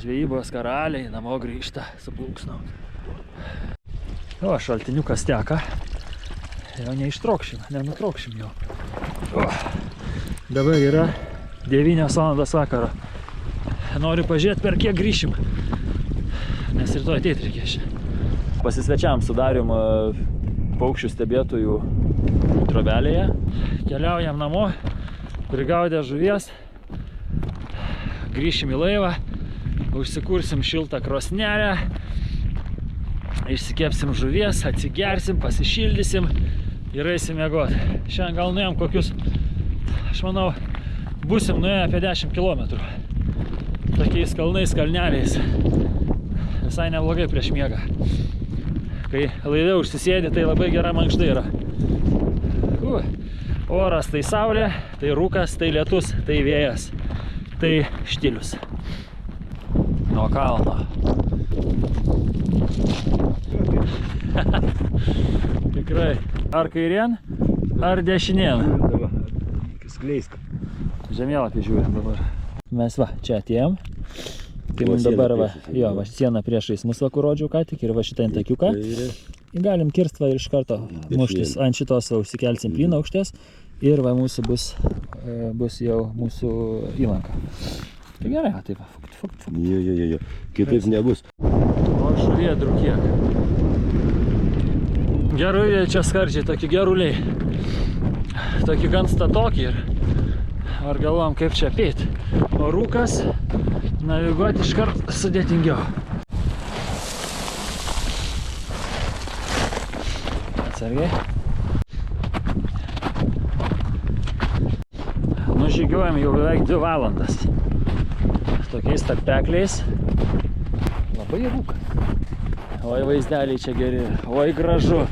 žvejybos karaliai namo grįžta su plūksnom. O, šaltiniukas teka. Jau neištraukšim, nenutraukšim jau. O, dabar yra 9 valandos vakaro. Noriu pažiūrėti, per kiek grįšim. Nes rytoj ateit reikės. Pasisvečiam su Darium paukščių stebėtojų trobelėje. Keliaujam namo, prigaudę žuvies. Grįšim į laivą, užsikursim šiltą krosnelę, išsikepsim žuvies, atsigersim, pasišildysim ir eisim miegoti. Šiandien gal nuėjom kokius, aš manau, būsim nuėję apie 10 km. Tokiais kalnais, kalneliais. Visai neblogai prieš miegą. Kai laive užsisėdi, tai labai gera mankšta yra. Oras tai saulė, tai rūkas, tai lietus, tai vėjas. Tai štilius. Nuo kalno. Tikrai. Ar kairien, ar dešinien? Skleisk. Žemėlapį žiūrim dabar. Mes va, čia atėjom. Tai mums dabar va, jo, va, siena priešais mus va, kur rodžiau ką tik ir va šitą intakiuką. Galim kirst va ir iš karto muštis. Ant šitos va užsikelsim plyną aukštės. Ir va mūsų bus jau mūsų įlanka. Tai gerai, taip va, fukt. Jo. Kitaip nebus. O žuvėdrų kiek. Geruliai čia skardžiai, tokie geruliai. Tokie gan statoki ir ar galvom kaip čia apeit. O rūkas naviguoti iškart sudėtingiau. Atsargiai. Nužygiuojam jau beveik 2 valandas. Tokiais tarpekliais. Labai rūka. Oi vaizdeliai čia geri. Oi gražu.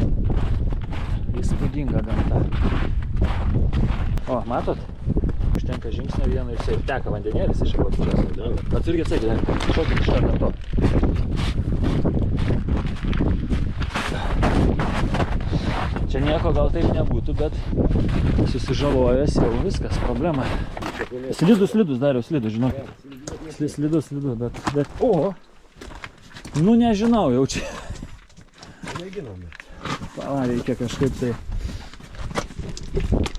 Įspūdinga gamta. O, matot? Užtenka žingsnio vieno ir jisai teka vandenėlis iš apačios. Atsargiai, atsargiai. Šokit iš karto to. Čia nieko gal taip nebūtų, bet susižalojęs jau viskas, problema. Slidus, Dariau, slidus, žinokit. Slidus, bet... O! Nu nežinau jau čia. Mėginame. Pala, reikia kažkaip tai...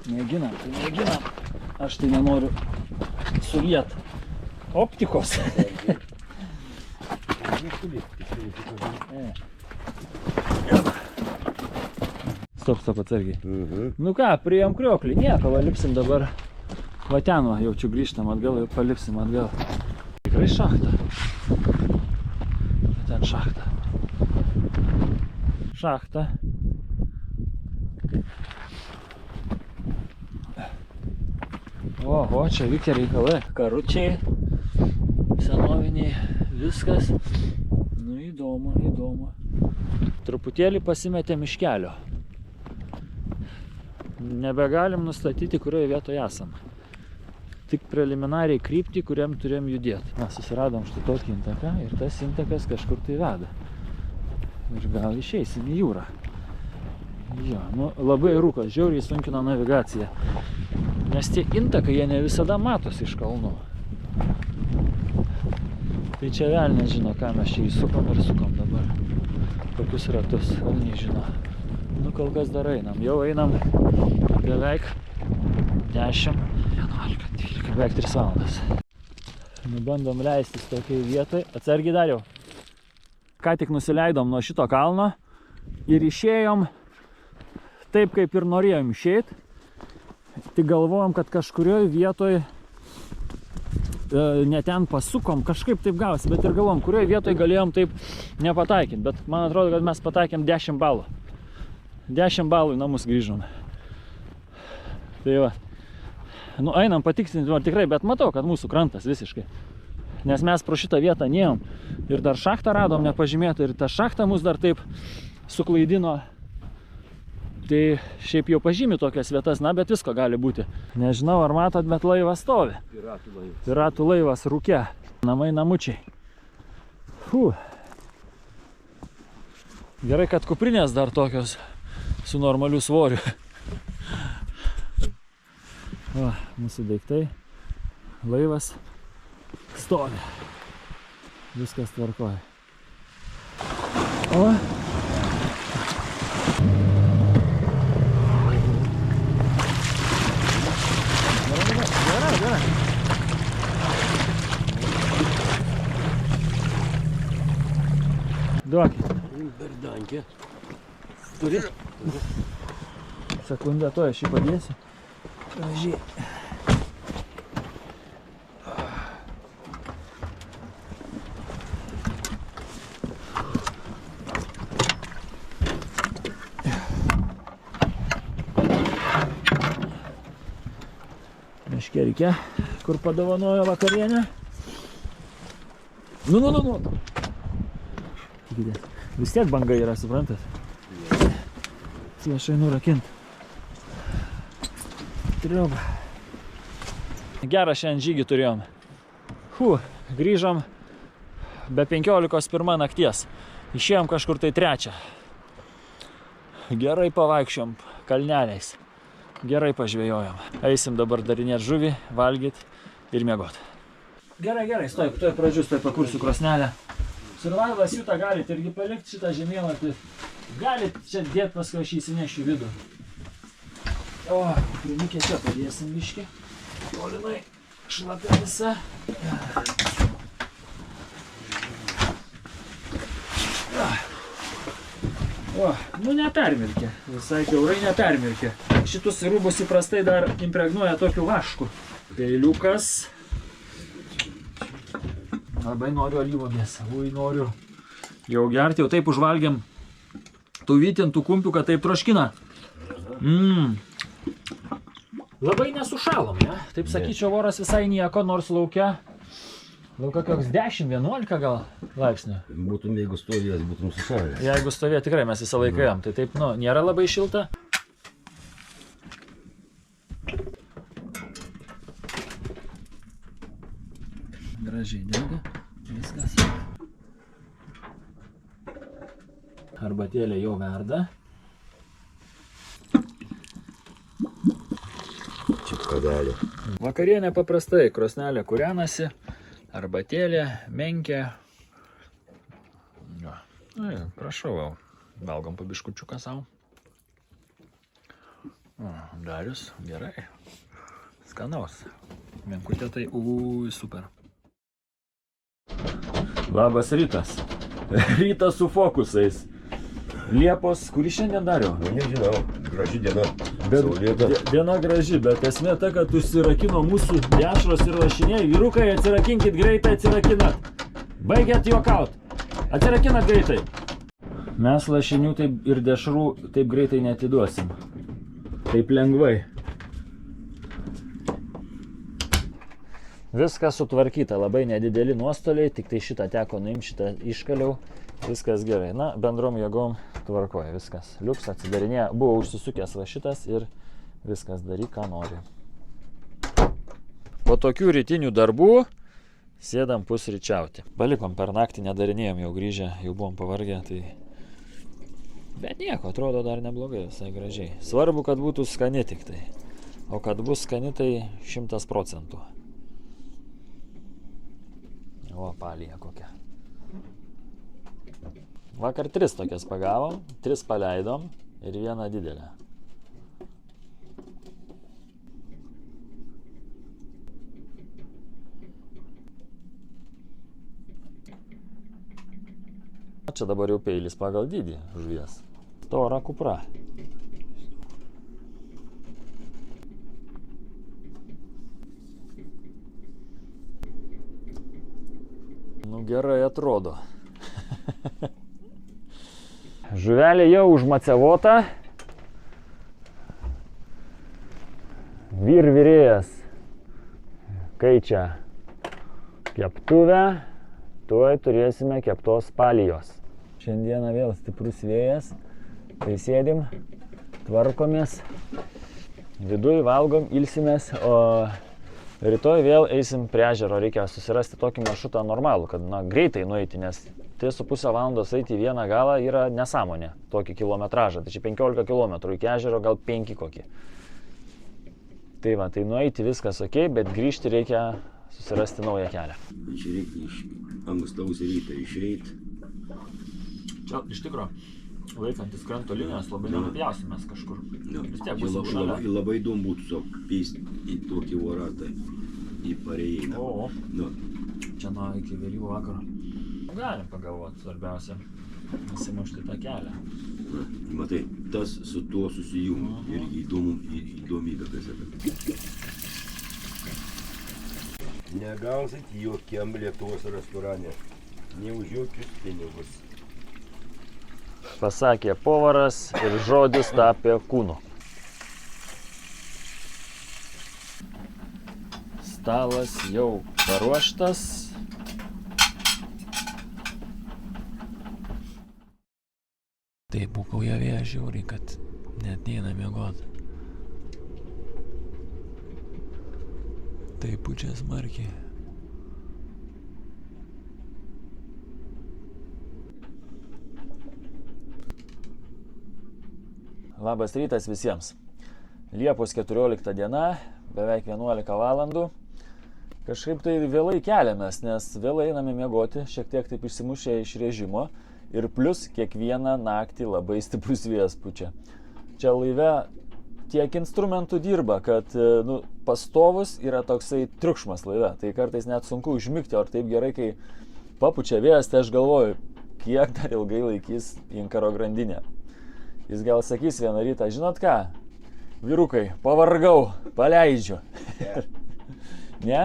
Mėginam. Aš tai nenoriu suliet optikos. Stop, atsargiai. Nu ką, priėjom krioklį, nieko, va lipsim dabar. Va ten va, jaučiu grįžtam atgal ir palipsim atgal. Tikrai šachta. Ten šachta. Šachta. O, čia vykia reikalai. Karučiai, senoviniai, viskas. Nu įdomu. Truputėlį pasimetėm iš kelio. Nebegalim nustatyti, kurioje vietoje esam. Tik preliminariai kryptį, kuriam turėjom judėti. Mes susiradom štai tokį intaką ir tas intakas kažkur tai veda. Ir gal išeisim į jūrą. Jo, nu labai rūkas, žiauriai sunkina navigaciją. Nes tie intakai, jie ne visada matosi iš kalnų. Tai čia velnias žino, ką mes čia įsukom ir sukom dabar. Kokius ratus, velniai žino. Nu, kol kas dar einam. Jau einam beveik 10, 11, 12, beveik 3 valandas. Nu, bandom leistis tokiai vietai. Atsargiai, Dariau. Ką tik nusileidom nuo šito kalno ir išėjom taip, kaip ir norėjom išeit. Tik galvojom, kad kažkurioje vietoje ne ten pasukom, kažkaip taip gavosi, bet ir galvom, kurioje vietoje galėjom taip nepataikinti. Bet man atrodo, kad mes pataikėm 10 balų. 10 balų į namus grįžom. Tai va. Nu, einam patikslinti tikrai, bet matau, kad mūsų krantas visiškai. Nes mes pro šitą vietą nėjom. Ir dar šachtą radom nepažymėtą. Ir ta šachta mus dar taip suklaidino. Tai šiaip jau pažymi tokias vietas, na, bet visko gali būti. Nežinau, ar matot, bet laivas stovi. Piratų laivas rūke. Namai namučiai. Gerai, kad kuprinės dar tokios su normaliu svoriu. Va, mūsų daiktai. Laivas stovi. Viskas tvarkoja. O. Gerai. Duokit. Berdankė. Turi? Sekundę, to aš jį padėsiu. Gražiai. Meškerikę, kur padovanojo vakarienę. Nu. Vis tiek banga yra, suprantat? Aš einu rakint. Triuba. Gerą šiandien žygį turėjom. Grįžom be 15:01 nakties. Išėjom kažkur tai 3. Gerai pavaikščiom kalneliais. Gerai pažvejojom. Eisim dabar darinėti žuvį, valgyt ir miegot. Gerai, stoj pradžius, tai pakursiu krosnelę. Survivalas jūtą galit irgi palikti šitą žemėlapį. Galit čia dėt, paskui aš įsinešiu vidų. O, krūmikė čia padėsim biškį. Olinai, šlapia visa. O, nu nepermirkė. Visai kiaurai nepermirkė. Šitus rūbus įprastai dar impregnuoja tokiu vašku. Peiliukas. Labai noriu alyvuogės. Noriu jau gerti. Jau taip užvalgiam tų vytintų kumpių, kad taip troškina. Labai nesušalom, ne? Taip sakyčiau, oras visai nieko, nors laukia koks 10-11 gal laipsnių. Būtum, jeigu stovėjęs, būtum sušalęs. Jeigu stovėjo, tikrai mes visą laiką jam. Tai taip, nėra labai šilta. Gražiai dega. Viskas. Arbatėlė jau verda. Čipkadelė. Vakarienė paprastai. Krosnelė kūrenasi. Arbatėlė, menkė. Prašau, valgom po biškučiuką savo. Darius, gerai. Skanaus. Menkutė tai, super. Labas rytas. Rytas su fokusais. Liepos, kuri šiandien dariau? Nežinau, graži diena. Saulėta. Diena graži, bet esmė ta, kad užsirakino mūsų dešros ir lašiniai. Vyrukai, atsirakinkit greitai, atsirakinat. Baigiat juokaut. Atsirakinat greitai. Mes lašinių taip ir dešrų taip greitai neatiduosim. Taip lengvai. Viskas sutvarkyta, labai nedideli nuostoliai, tik tai šitą teko nuimti, šitą iškaliau. Viskas gerai. Na, bendrom jėgom tvarkoja viskas. Liuks atsidarinėja, buvo užsisukęs va šitas ir viskas daryk, ką nori. Po tokių rytinių darbų sėdam pusryčiauti. Palikom per naktį, nedarinėjom, jau grįžę, jau buvom pavargę, tai... Bet nieko, atrodo dar neblogai, visai gražiai. Svarbu, kad būtų skani tik tai. O kad bus skani, tai 100%. O, palija kokia. Vakar 3 tokias pagavom, 3 paleidom ir 1 didelę. Čia dabar jau peilis pagal dydį žuvies. Stora kupra. Nu gerai atrodo. Žuvelė jau užmacevota. Vyrvyrėjas kaičia keptuvę. Tuoj turėsime keptos palijos. Šiandieną vėl stiprus vėjas. Tai sėdim, tvarkomės. Viduj valgom, ilsimės, o rytoj vėl eisim prie ežero. Reikia susirasti tokį maršrutą normalų, kad greitai nueiti, nes 3,5 valandos eiti į vieną galą yra nesąmonė, tokį kilometražą. Tai čia 15 km iki ežero, gal 5 kokį. Tai va, tai nueiti viskas ok, bet grįžti reikia susirasti naują kelią. Čia reikia iš ankstaus ryto išeiti. Čia iš tikro, laikantis kranto linijos, labai nenupjausimės kažkur. Vis tiek būsim šalia. Labai įdomu būtų tiesiog peisti į tokį voratą, į pareigą. O, Nu, čia nuo iki vėlyvų vakaro. Galim pagalvoti, svarbiausia, nusimušti tą kelią. na, matai, tas su tuo susijungia ir įdomybė kas yra. Negausit jokiam Lietuvos restorane, ne už jokius pinigus. Pasakė povaras ir žodis tapė kūnu. Stalas jau paruoštas. Tai būkauja vėja žiauriai, kad net neina miegot. Tai pučia smarkiai. Labas rytas visiems. Liepos 14 diena, beveik 11 valandų. Kažkaip tai vėlai keliamės, nes vėlai einame miegoti, šiek tiek taip išsimušę iš režimo. Ir plus kiekvieną naktį labai stiprus vėjas pučia. Čia laive tiek instrumentų dirba, kad pastovus yra toksai triukšmas laive. Tai kartais net sunku užmigti, o taip gerai, kai papučia vėjas, tai aš galvoju, kiek dar ilgai laikys inkaro grandinė. Jis gal sakys vieną rytą, žinot ką, vyrukai, pavargau, paleidžiu. Ne?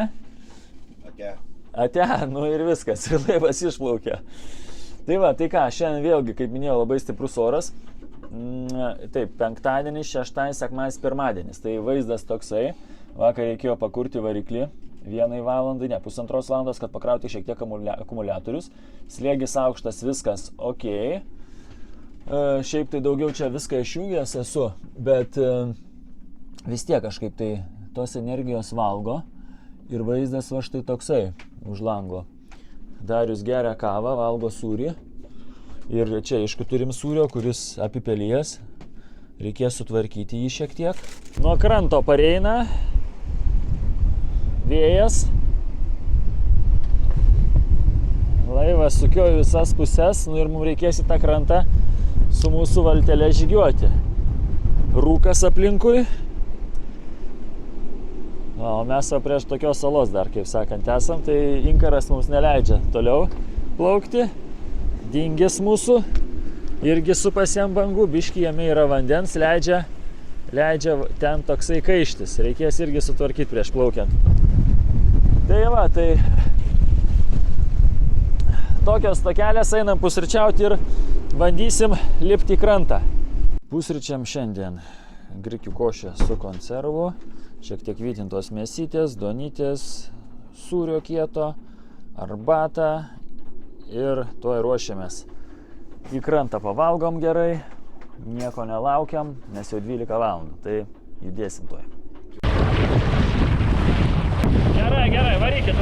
Ate, nu ir viskas, ir laivas išplaukė. Tai va, tai ką, šiandien vėlgi, kaip minėjau, labai stiprus oras. Taip, penktadienis, šeštadienis, sekmadienis, pirmadienis. Tai vaizdas toksai, vakar reikėjo pakurti variklį 1 valandai, ne, 1,5 valandos, kad pakrauti šiek tiek akumuliatorius. Slėgis aukštas, viskas ok. Šiaip tai daugiau čia viską išjungęs esu, bet vis tiek kažkaip tai tos energijos valgo ir vaizdas va štai toksai už lango. Darius geria kavą, valgo sūrį ir čia aišku turim sūrio, kuris apipelijęs, reikės sutvarkyti jį šiek tiek. Nuo kranto pareina vėjas, laivas sukioja visas puses, nu ir mums reikės į tą krantą su mūsų valtele žygiuoti. Rūkas aplinkui. O mes prieš tokios salos dar, kaip sakant, esam, tai inkaras mums neleidžia toliau plaukti. Dingis mūsų irgi supas jam bangų, biški jame yra vandens, leidžia ten toksai kaištis. Reikės irgi sutvarkyti prieš plaukiant. Tai va, tai tokios takelės, einam pusryčiauti ir bandysim lipti į krantą. Pusryčiam šiandien grikių košė su konservu, šiek tiek vytintos mėsytės, duonytės, sūrio kieto, arbata ir tuoj ruošiamės. Į krantą pavalgom gerai, nieko nelaukiam, nes jau 12 valandų, tai judėsim tuoj. Gerai, varykit.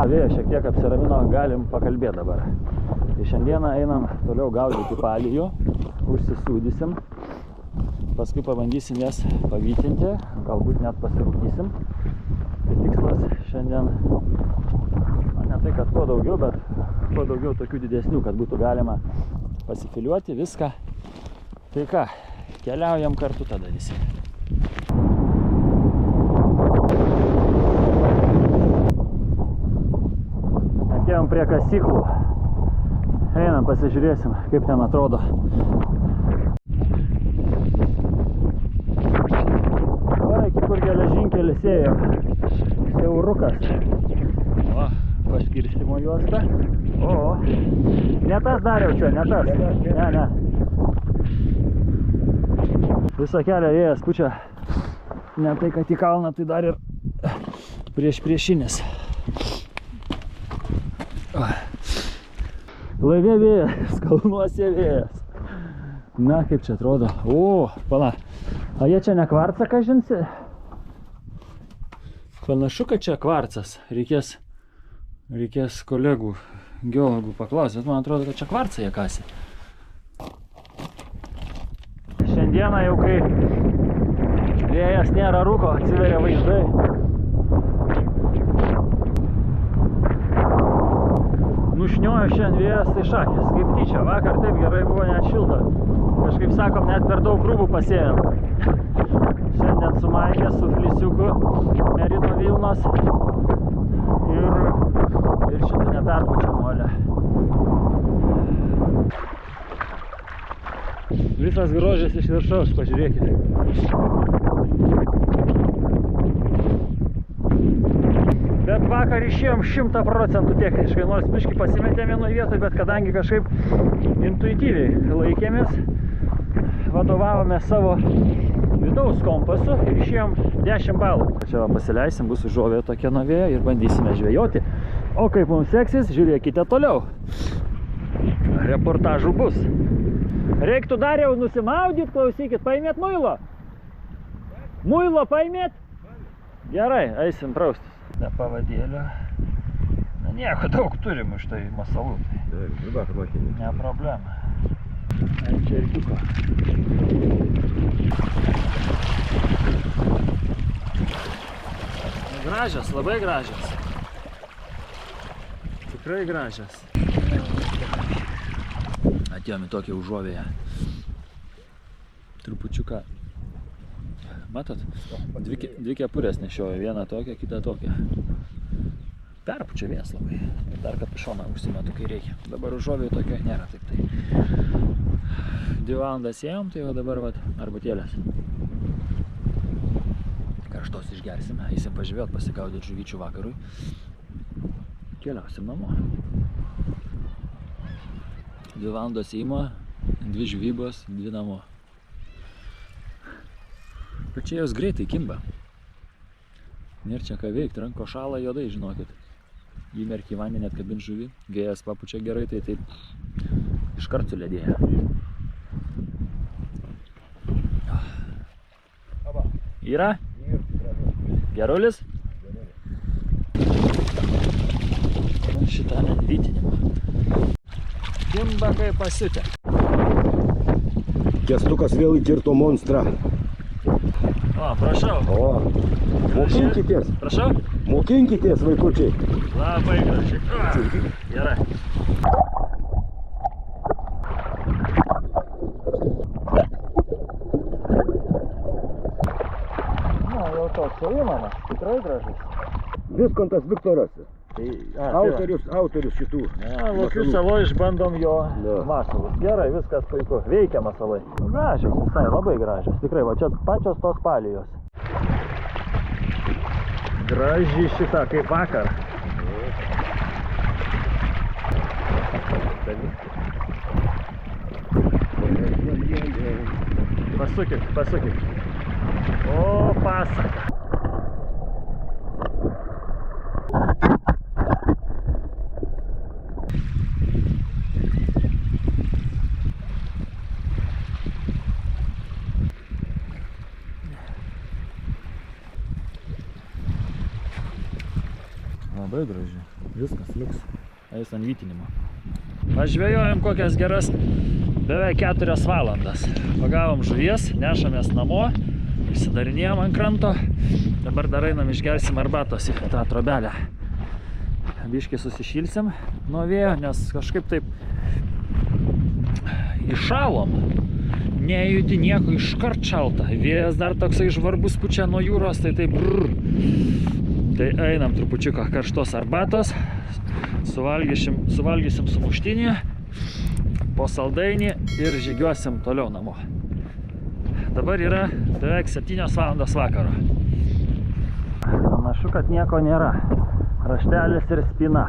Vėjas šiek tiek apsiramino, galim pakalbėti dabar. Tai šiandieną einam toliau gaudyti palijų, užsisūdysim, paskui pabandysim jas pavytinti, galbūt net pasirūkysim. Tai tikslas šiandien, ne tai, kad kuo daugiau, bet kuo daugiau tokių didesnių, kad būtų galima pasifiliuoti viską. Tai ką, keliaujam kartu tada visi. Atėjom prie kasyklų. Einam, pasižiūrėsim, kaip ten atrodo. Oi, kur geležinkelis ėjo. Siaurukas. O, paskirstimo juosta. O, ne tas dariau čia, ne tas. Ne. Visą kelią vėjas pučia. Ne tai, kad į kalną, tai dar ir priešinis. Laive vėjas, kalnuose vėjas. Na, kaip čia atrodo. O, pala. A jie čia ne kvarca, ką žinsi? Panašu, kad čia kvarcas. Reikės kolegų, geologų paklausyti, bet man atrodo, kad čia kvarcą jie kasė. Šiandieną jau kai vėjas nėra rūko, atsiveria vaizdai. Nušniojo šiandien vėjas tai šakės, kaip tyčia. Vakar taip gerai buvo, net šilta. Kažkaip sakom, net per daug krūvų pasėjom. Šiandien su Maikė, su Flisiuku, Merino Vilnos ir šitą neperpučiam molę. Visas grožis iš viršaus, pažiūrėkite. Bet vakar išėjom 100% techniškai, nors biškį pasimetėm vienoje vietoje, bet kadangi kažkaip intuityviai laikėmės, vadovavome savo vidaus kompasu ir išėjom 10 balų. Čia pasileisim, bus užuovė tokia nuo vėjo ir bandysime žvejoti. O kaip mums seksis, žiūrėkite toliau. Reportažų bus. Reiktų dar jau nusimaudyt, klausykit, paimėt muilo? Muilo paimėt? Gerai, eisim praustis. Ne pavadėlio. Na nieko, daug turim iš tai masalų. Ne problema. Čia ir kiko. Gražios, labai gražios. Tikrai gražios. Atėjom į tokią užuovėją. Trupučiuką. Matot? Dvi kepurės nešioju. Vieną tokią, kitą tokią. Perpučia vėjas labai. Ir dar kapišoną užsimetu, kai reikia. Dabar užuovėje tokio nėra. Taip tai. 2 valandas ėjom, tai jau dabar vat arbatėlės. Karštos išgersim. Eisim pažvėjot, pasikaudyti žuvyčių vakarui. Keliausim namo. 2 valandos ėjimo, 2 žvybos, 2 namo. Bet čia jos greitai kimba. Nėra čia ką veikti, ranko šala juodai, žinokit. Įmerki į vandenį atkabint žuvį, vėjas papučia gerai, tai taip iškart suledėja. Yra? Gerulis? Šitą vytinimą. Kimba kaip pasiutė. Kęstukas vėl įkirto monstrą. O, prašau. O, mokinkitės. Prašau? Mokinkitės, vaikučiai. Labai gražiai. Gerai. Na, jau toks jau įmanas. Tikrai gražus. Viskontas Viktoras. Tai, Autorius šitų. Lokių salo išbandom jo masalus. Gerai, viskas puiku. Veikia masalai. Gražios, visai labai gražios. Tikrai, va čia pačios tos palijos. Graži šitą kaip vakar. Pasukit. O, pasaka. Labai graži. Viskas liks. Eis ant vytinimo. Pažvejojom kokias geras beveik 4 valandas. Pagavom žuvies, nešamės namo, išsidarinėjom ant kranto. Dabar dar einam išgersim arbatos į tą trobelę. Biškį susišilsim nuo vėjo, nes kažkaip taip iššalom. Nejudi nieko, iškart šalta. Vėjas dar toksai žvarbus pučia nuo jūros, tai taip brrr. Tai einam trupučiuką karštos arbatos, suvalgysim sumuštinį, po saldainį ir žygiuosim toliau namo. Dabar yra beveik 7 valandos vakaro. Panašu, kad nieko nėra. Raštelis ir spina.